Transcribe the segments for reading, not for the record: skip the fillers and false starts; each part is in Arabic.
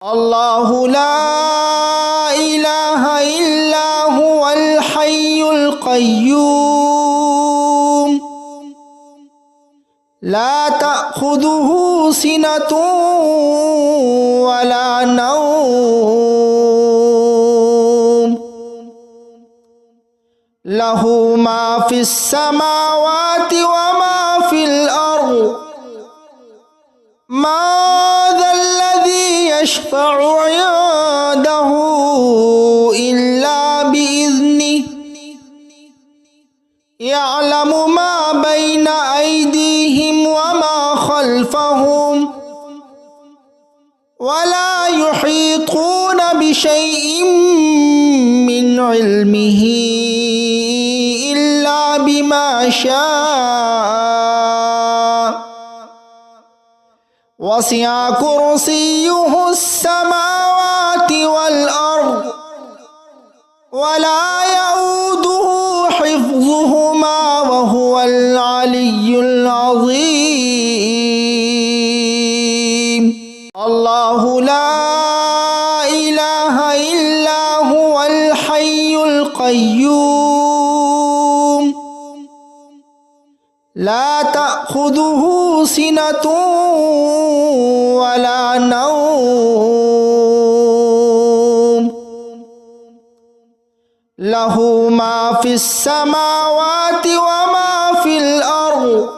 الله لا إله إلا هو الحي القيوم لا تأخذه سنة ولا نوم له ما في السماوات وما في الأرض ما ذا الذي يشفع عنده إلا بإذنه يعلم ما بين أيديهم وما خلفهم ولا يحيطون بشيء من علمه إلا بما شاء وسع كرسيه السماوات والأرض ولا يؤوده حفظهما وهو العلي العظيم الله لا إله إلا هو الحي القيوم لا تأخذه سنة ولا نوم له ما في السماوات وما في الأرض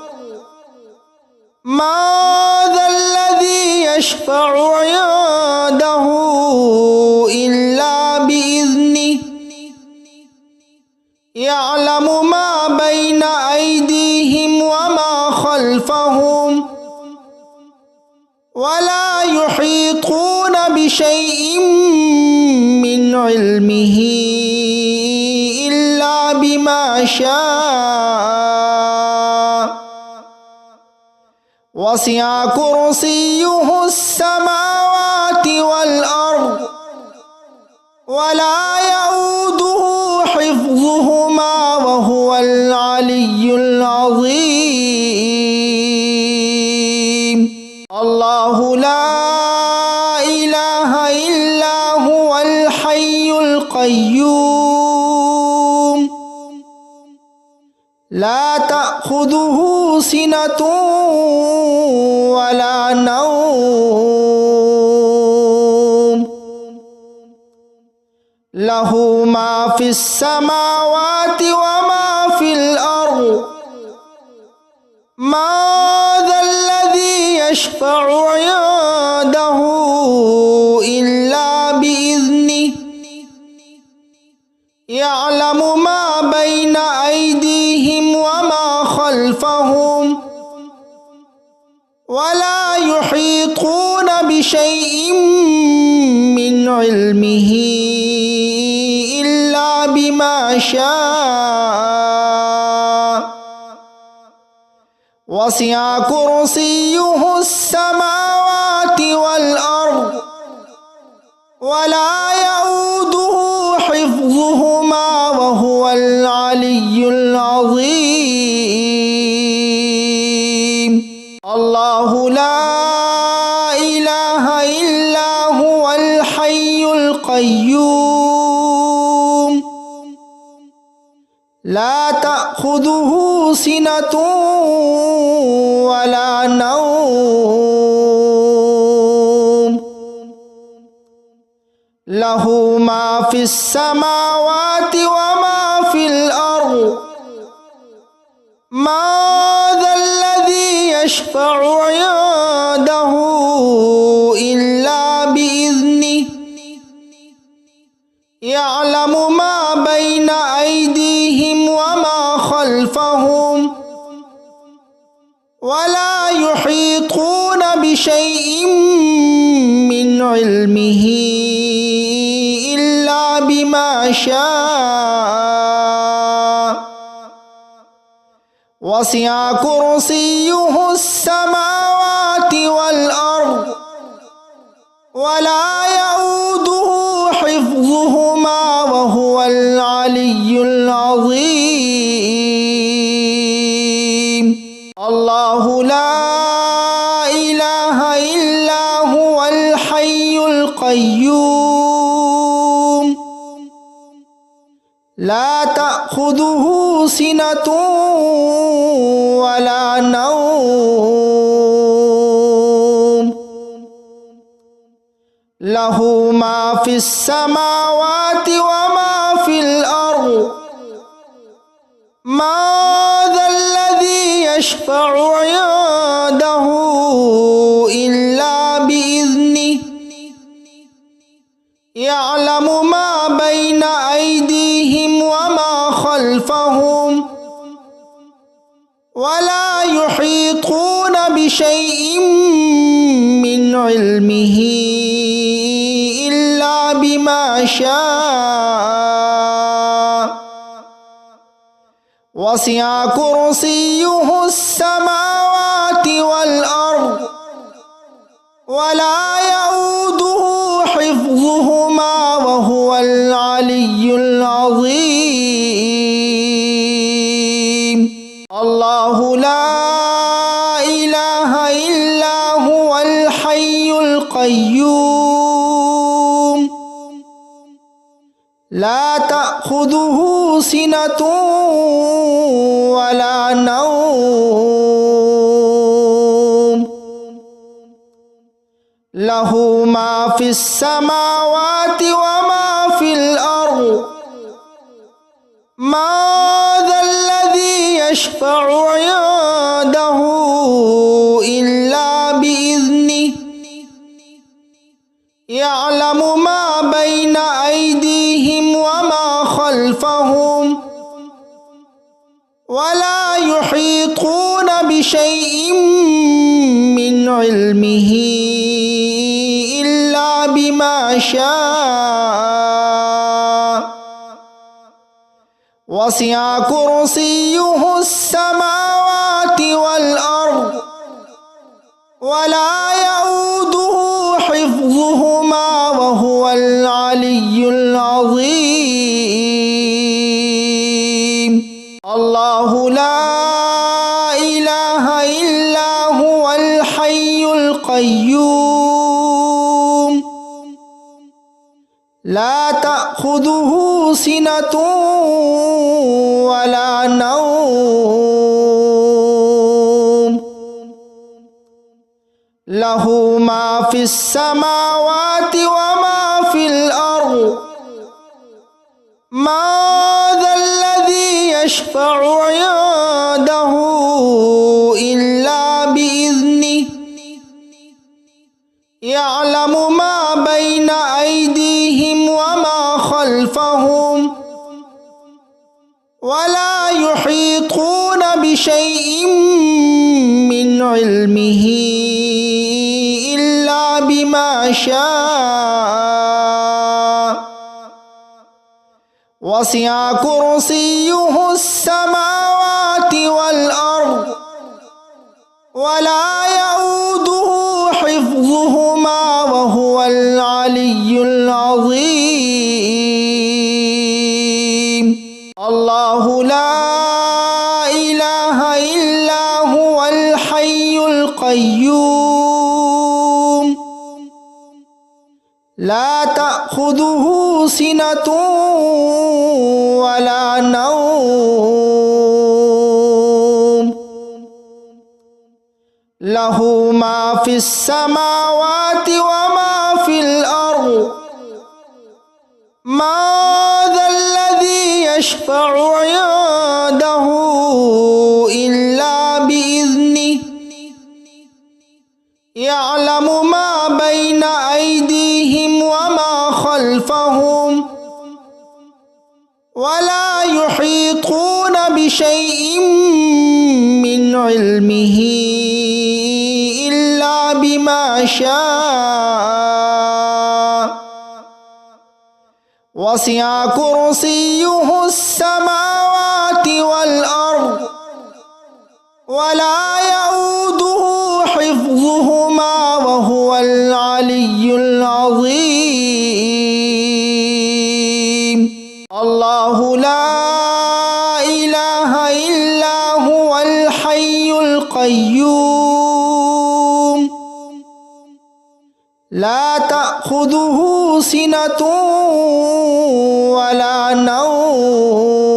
ما ذا الذي يشفع عنده إلا بإذنه يعلم ما بين أيديهم وما خلفهم ولا يحيطون بشيء من علمه إلا بما شاء وسع كرسيه السماوات والأرض ولا يؤوده حفظهما وهو العلي العظيم الله لا إله إلا هو الحي القيوم لا تأخذه سنة ولا نوم له ما في السماوات وما في الأرض ما ذا الذي يشفع عنده إلا بإذنه يعلم ما بين أيديهم وما خلفهم ولا يحيطون بشيء من علمه إلا بما شاء وسع كرسيه السماوات والأرض ولا يؤوده حفظهما وهو العلي العظيم الله لا إله إلا هو الحي القيوم لا تأخذه سنة ولا نوم له ما في السماوات وما في الأرض ما ذا الذي يشفع عنده إلا بإذنه يعلم ما بين أيديهم وما خلفهم ولا يحيطون بشيء من علمه إلا بما شاء وسع كرسيه السماوات والأرض ولا يؤوده حفظهما وهو العلي العظيم الله لا إله إلا هو الحي القيوم القيوم لا تأخذه سنة ولا نوم له ما في السماوات وما في الأرض ما ذا الذي يشفع عنده إلا بإذنه يعلم ما بين أيديهم وما خلفهم ولا يحيطون بشيء من علمه إلا بما شاء وسع كرسيه السماوات والأرض ولا يؤوده حفظهما وهو العلي العظيم الله لا إله إلا هو الحي القيوم لا تأخذه سنة ولا نوم له ما في السماوات وما في الأرض ما ذا الذي يشفع عنده إلا بإذنه يعلم ما بين أيديهم وما خلفهم ولا يحيطون بشيء من علمه إلا بما شاء وسع كرسيه السماوات والأرض ولا يؤوده حفظهما وهو العلي العظيم الله لا إله إلا هو الحي القيوم لا تأخذه سنة ولا نوم له ما في السماوات وما في الأرض ما ذا الذي يشفع عنده إلا بإذنه يعلم ما بين أيديهم وما خلفهم ولا يحيطون بشيء من علمه إلا بما شاء وسع كرسيه السماوات والأرض ولا يؤوده حفظهما وهو العلي العظيم الله لا إله إلا هو الحي القيوم لا تأخذه سنة ولا نوم له ما في السماوات وما في الأرض ما ذا الذي يشفع عنده إلا بإذنه يعلم ما بين أيديهم وما خلفهم ولا يحيطون بشيء من علمه إلا بما شاء وسع كرسيه السماوات والأرض ولا يؤوده حفظهما وهو العلي العظيم الله لا إله إلا هو الحي القيوم لا تأخذه تأخذه سنة ولا نوم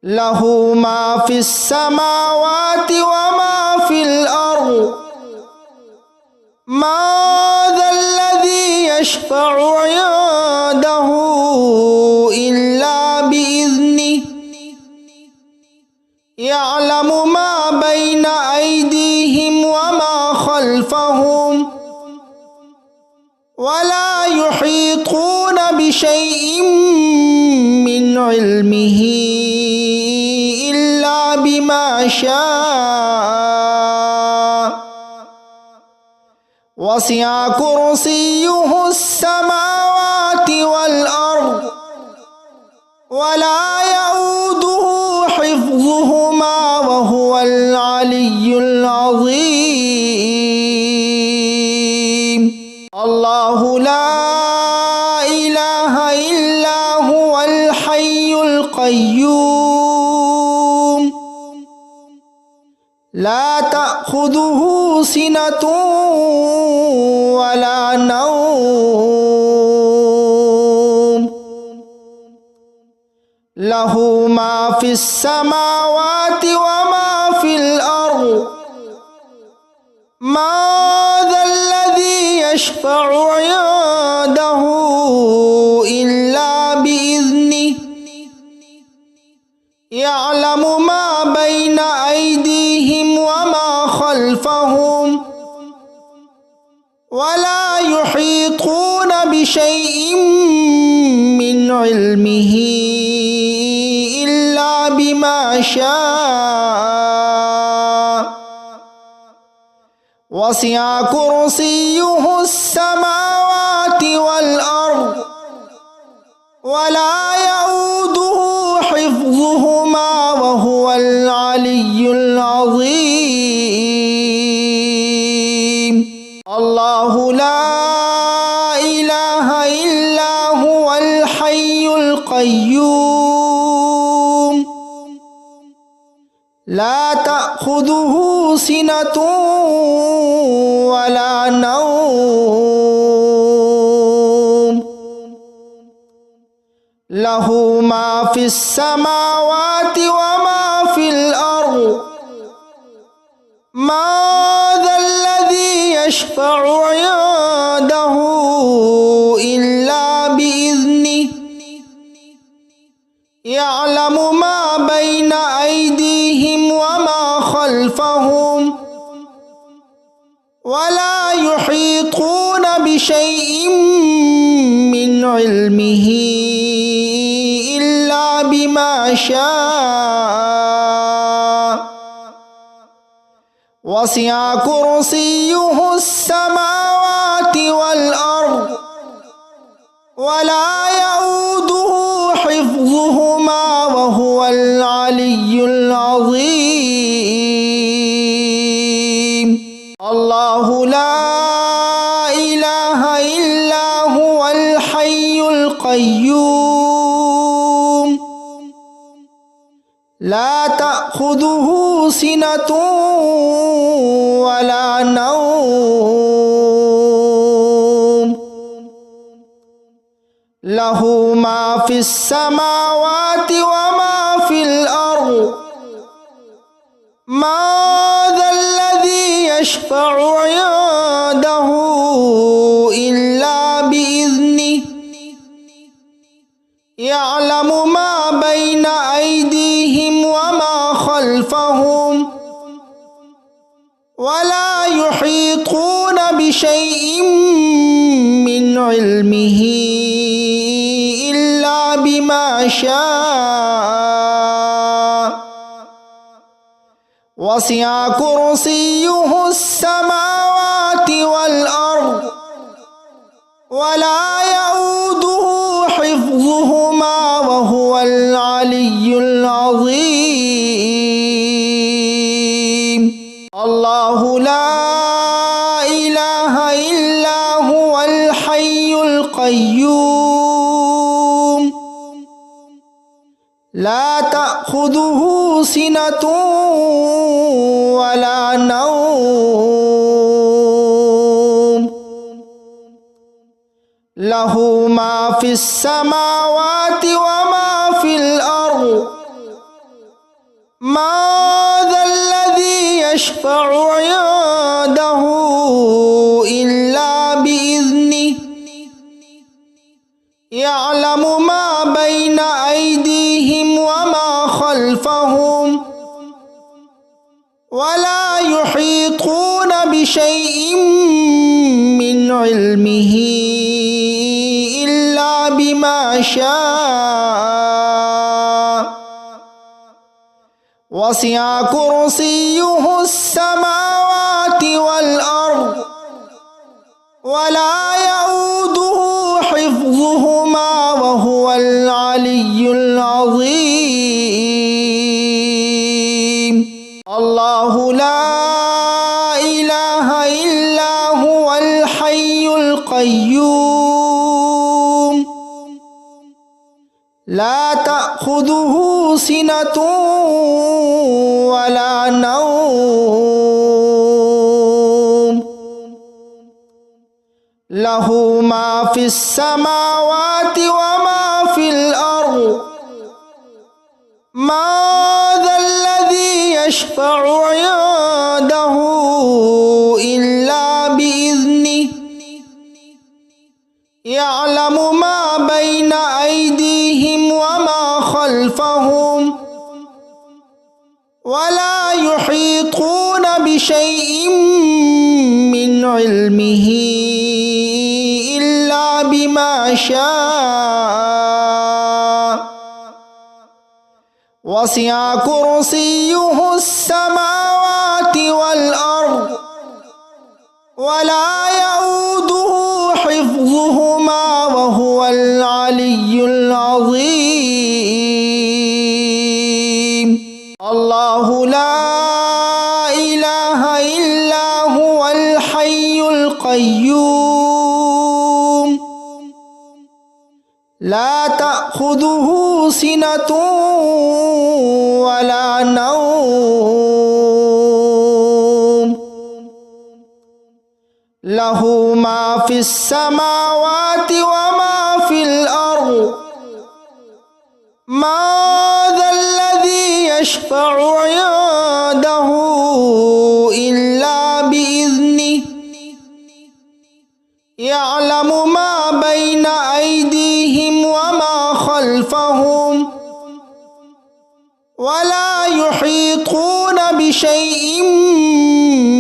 له ما في السماوات وما في الأرض ما ذا الذي يشفع عنده إلا بإذنه يعلم ما بين أيديهم وما خلفهم ولا يحيطون بشيء من علمه إلا بما شاء وسع كرسيه السماوات والأرض ولا يؤوده حفظهما وهو العلي العظيم الله لا إله إلا هو الحي القيوم لا تأخذه سنة ولا نوم له ما في السماوات وما في الأرض ما ذا الذي يشفع عنده إلا بإذنه يعلم ما بين أيديهم وما خلفهم ولا يحيطون بشيء من علمه إلا بما شاء وسع كرسيه السماوات والأرض ولا يؤوده حفظهما وهو العلي العظيم الله لا إله إلا هو الحي القيوم لا تأخذه سنة ولا نوم له ما في السماوات وما في الأرض ما ذا الذي يشفع عنده إلا بإذنه يعلم ما بين أيديهم وما خلفهم ولا يحيطون بشيء من علمه إلا بما شاء وسع كرسيه السماوات والأرض ولا يؤوده حفظهما وهو العلي العظيم الله لا إله إلا هو الحي القيوم لا تأخذه سنة ولا نوم له ما في السماوات وما في الأرض ما ذا الذي يشفع عنده إلا بإذنه يعلم ما بين أيديهم وما خلفهم ولا يحيطون بشيء من علمه إلا بما شاء وسع كرسيه السماوات والأرض ولا يؤوده حفظهما وهو العلي العظيم الله لا إله إلا هو الحي القيوم لا تأخذه سنة ولا نوم লাহু মা ফিস সামাওয়াতি ওয়া মা ফিল আরদ মা যাল্লাযী ইয়াশফাউ ইনদাহু ইল্লা বিইذনিহি ইয়ালামু মা বাইনা আইদিহিম ওয়া মা খালফাহুম ওয়া লা ইউহীতুনা বিশাইইন মিন ইলমিহি ইল্লা বিমা শাআ ওয়াসি'a কুরসিয়্যুহুস সামাওয়াতি ওয়াল আরদ ওয়া লা ইয়াউদুহু হিফযুহুমা ওয়া হুয়াল আলিয়্যুল আযীম। আল্লাহু লা ইলাহা ইল্লা হুয়াল হাইয়ুল কাইয়্যুম লা তা'খুযুহু সিনাতুন ওয়া লা নাওম লাহু মা ফিস সামাওয়াতি ওয়া মা ফিল আরদ মা যাল্লাযী ইয়াশফাউ ইনদাহু ইল্লা বিইذনিহি ইয়ালামু মা বাইনা আইদিহিম ওয়া মা খালফাহুম ওয়া লা ইউহীতুনা বিশাইইন মিন ইলমিহি ইল্লা বিমা শাআ ওয়াসি'a কুরসিয়্যুহুস সামাওয়াতি ওয়াল আরদ ওয়া লা ইয়াউদুহু হিফযুহুমা ওয়া হুয়াল আলিয়্যুল আযীম। আল্লাহু লা ইলাহা ইল্লা হুয়াল হাইয়ুল কাইয়্যুম লা তা'খুযুহু সিনাতুন ওয়া লা নাওম লাহু মা ফিস সামাওয়াতি ওয়া মা ফিল আরদ মা যাল্লাযী ইয়াশফাউ ইনদাহু ইল্লা বিইذনিহি ইয়ালামু মা বাইনা আইদিহিম ওয়া মা খালফাহুম ওয়া লা ইউহীতুনা বিশাইইন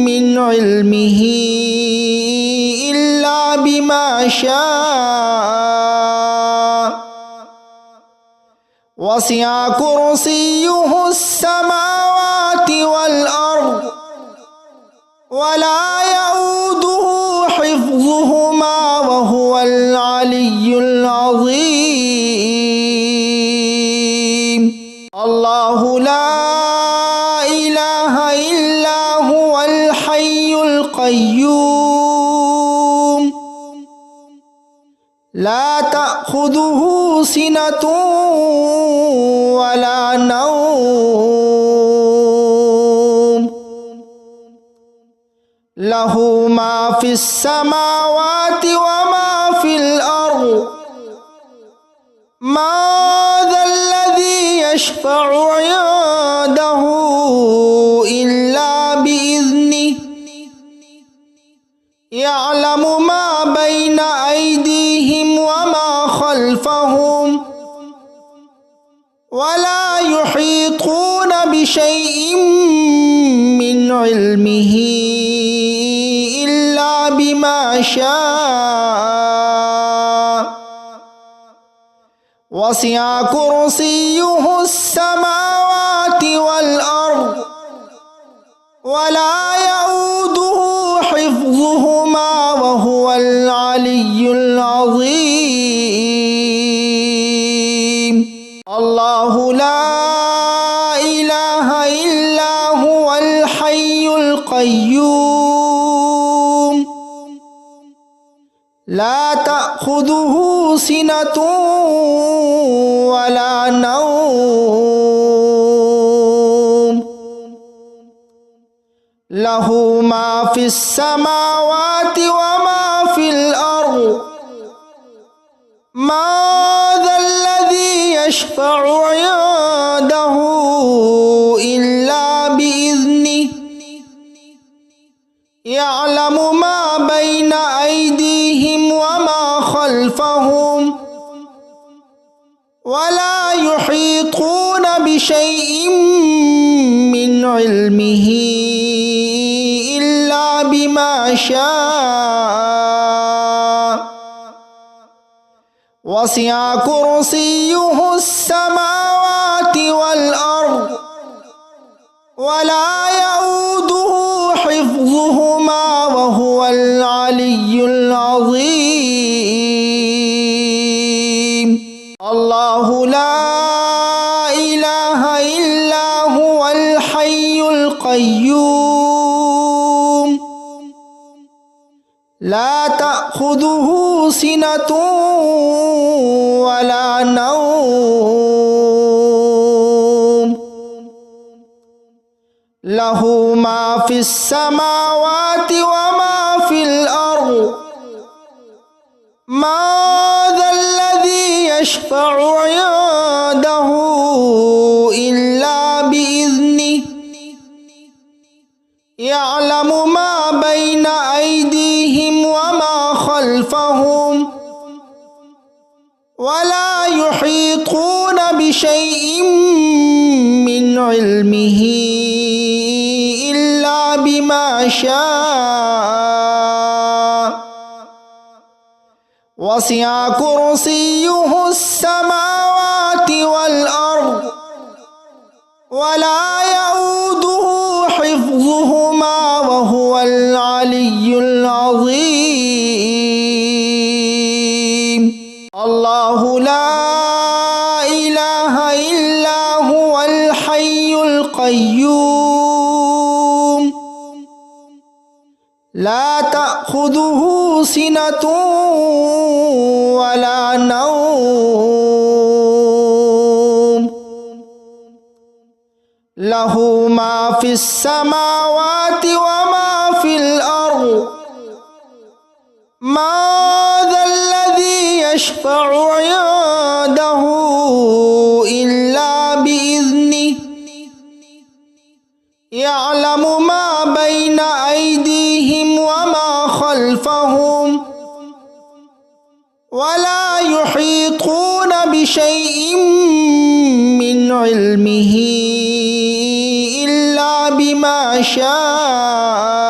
মিন ইলমিহি ইল্লা বিমা শাআ ওয়াসি'a কুরসিয়্যুহুস সামাওয়াতি ওয়াল আরদ ওয়া লা ইয়াউদুহু হিফযুহুমা ওয়া হুয়াল আলিয়্যুল আযীম। আল্লাহু লা ইলাহা ইল্লা হুয়াল হাইয়ুল কাইয়্যুম লা তা'খুযুহু সিনাতুন ওয়া লা নাওম লাহু মা ফিস সামাওয়াতি ওয়া মা ফিল আরদ মা যাল্লাযী ইয়াশফাউ ইনদাহু ইল্লা বিইذনিহি ইয়ালামু মা বাইনা আইদিহিম ওয়া মা খালফাহুম ওয়া লা ইউহীতুনা বিশাইইন মিন ইলমিহি ইল্লা বিমা শাআ ওয়াসি'a কুরসিয়্যুহুস সামাওয়াতি ওয়াল আরদ ওয়া লা ইয়াউদুহু হিফযুহুমা ওয়া হুয়াল আলিয়্যুল আযীম। আল্লাহু লা ইলাহা ইল্লা হুয়াল হাইয়ুল কাইয়্যুম লা তা'খুযুহু সিনাতুন ওয়া লা নাওম লাহু মা ফিস সামাওয়াতি ওয়া মা ফিল আরদ ما ذا الذي يشفع عنده إلا بإذنه يعلم ما بين أيديهم وما خلفهم ولا يحيطون بشيء من علمه إلا بما شاء وسع كرسيه السماوات والأرض ولا يؤوده حفظهما وهو العلي العظيم الله لا إله إلا هو الحي القيوم لا تأخذه سنة ولا نوم له ما في السماوات وما في الأرض ما ذا الذي يشفع عنده إلا بإذنه يعلم ما بين أيديهم وما خلفهم ولا يحيطون بشيء من علمه إلا بما شاء وسع كرسيه السماوات والأرض ولا يؤوده حفظهما وهو العلي العظيم الله لا إله إلا هو الحي القيوم لا تأخذه سنة ولا نوم له ما في السماوات وما في الأرض ما ذا الذي يشفع عنده إلا بإذنه يعلم ما بين أيديهم وما خلفهم ولا يحيطون بشيء من علمه إلا بما شاء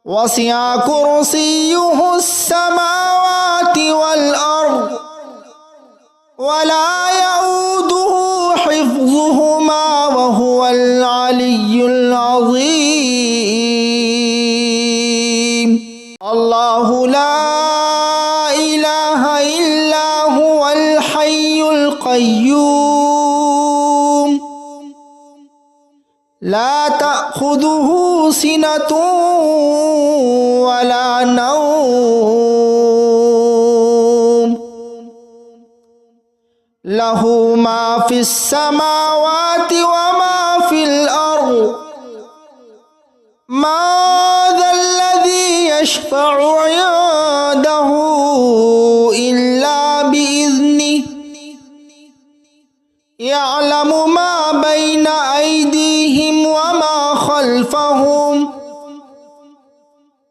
وسع كرسيه السماوات والأرض ولا يؤوده حفظهما وهو العلي العظيم الله لا إله إلا هو الحي القيوم لا تأخذه سنة ولا نوم له ما في السماوات وما في الأرض ما ذا الذي يشفع عنده إلا بإذنه يعلم ما بين أيديهم وما خلفهم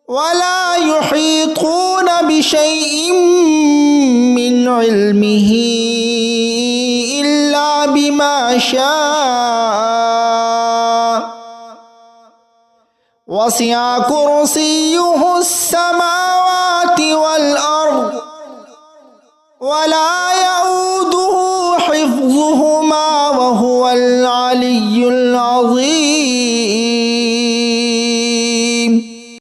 ولا يحيطون بشيء من علمه إلا بما شاء وسع كرسيه السماوات والأرض ولا يؤوده حفظهما وهو العلي العظيم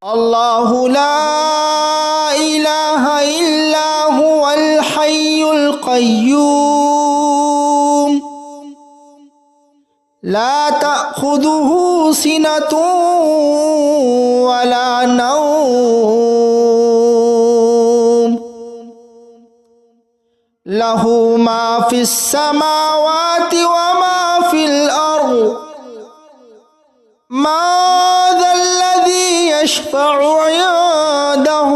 الله لا إله إلا هو الحي القيوم لا تأخذه سنة ولا نوم له ما في السماوات وما في الأرض ما ذا الذي يشفع عنده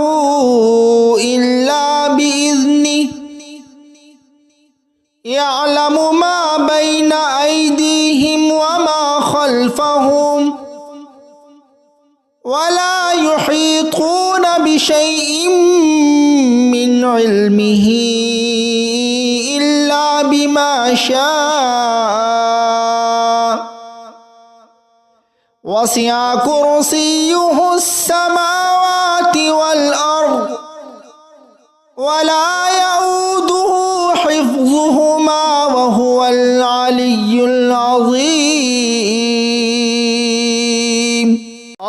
ولا يحيطون بشيء من علمه إلا بما شاء وسع كرسيه السماوات والأرض ولا يؤوده حفظهما وهو العلي العظيم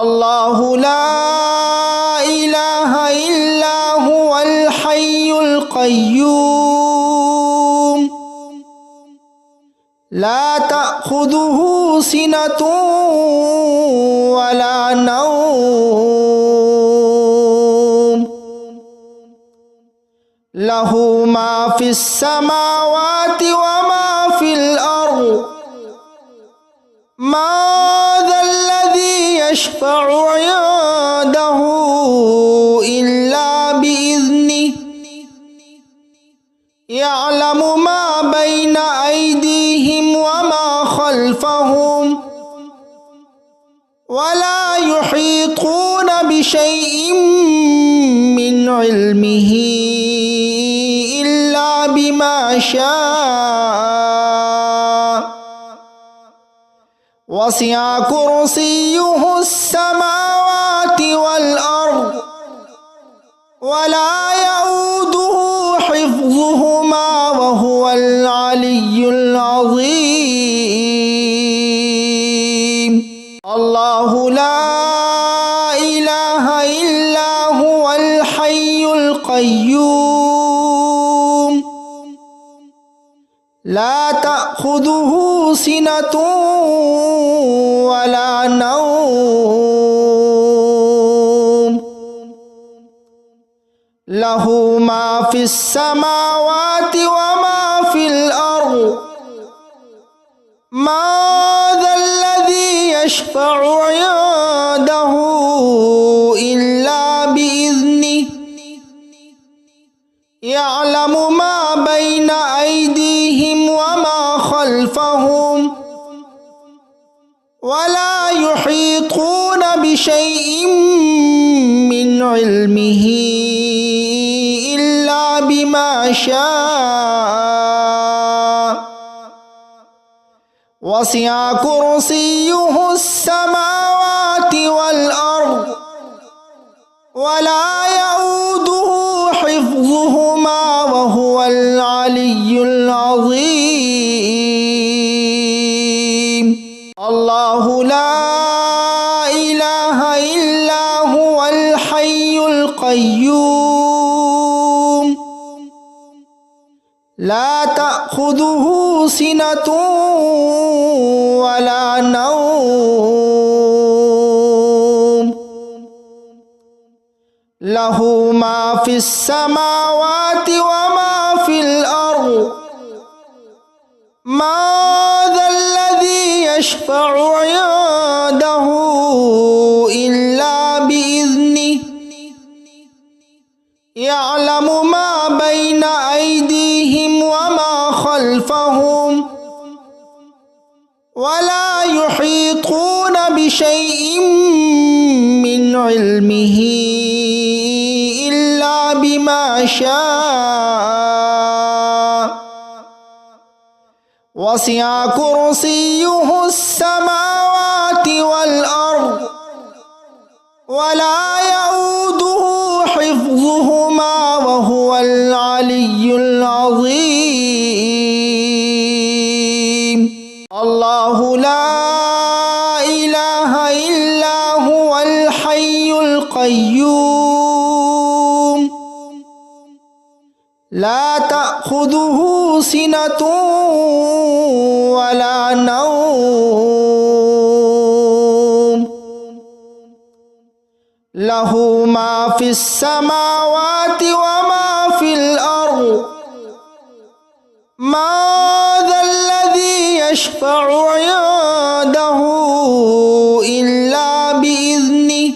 الله لا إله إلا هو الحي القيوم لا تأخذه سنة ولا نوم له ما في السماوات وما في الأرض ما ذا الذي يشفع عنده إلا بإذنه يعلم ما بين أيديهم وما خلفهم ولا يحيطون بشيء من علمه إلا بما شاء وسع كرسيه السماوات والأرض ولا يؤوده حفظهما وهو العلي العظيم الله لا إله إلا هو الحي القيوم لا تأخذه سنة ولا نوم له ما في السماوات وما في الأرض ما ذا الذي يشفع عنده إلا بإذنه يعلم ما بين أيديهم وما خلفهم ولا يحيطون بشيء من علمه إلا بما شاء وسع كرسيه السماوات والأرض ولا يؤوده حفظهما وهو العلي العظيم الله لا إله إلا هو الحي القيوم لا تأخذه سنة ولا نوم له ما في السماوات وما في الأرض ما ذا الذي يشفع عنده إلا بإذنه يعلم ما بين أيديهم وما خلفهم ولا يحيطون بشيء من علمه إلا بما شاء وسع كرسيه السماوات والأرض ولا يؤوده حفظهما وهو العلي العظيم الله لا إله إلا هو الحي القيوم لا تأخذه سنة ولا نوم له ما في السماوات وما في الأرض ما ذا الذي يشفع عنده إلا بإذنه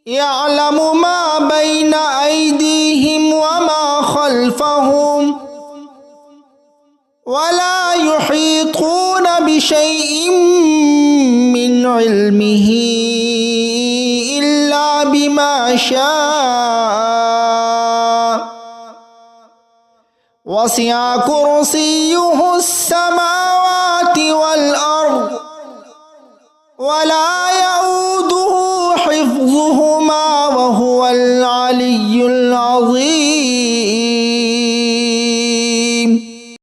يعلم ما بين أيديهم وما خلفهم ولا يحيطون بشيء من علمه يشاء وسع كرسيه السماوات والأرض ولا يؤوده حفظهما وهو العلي العظيم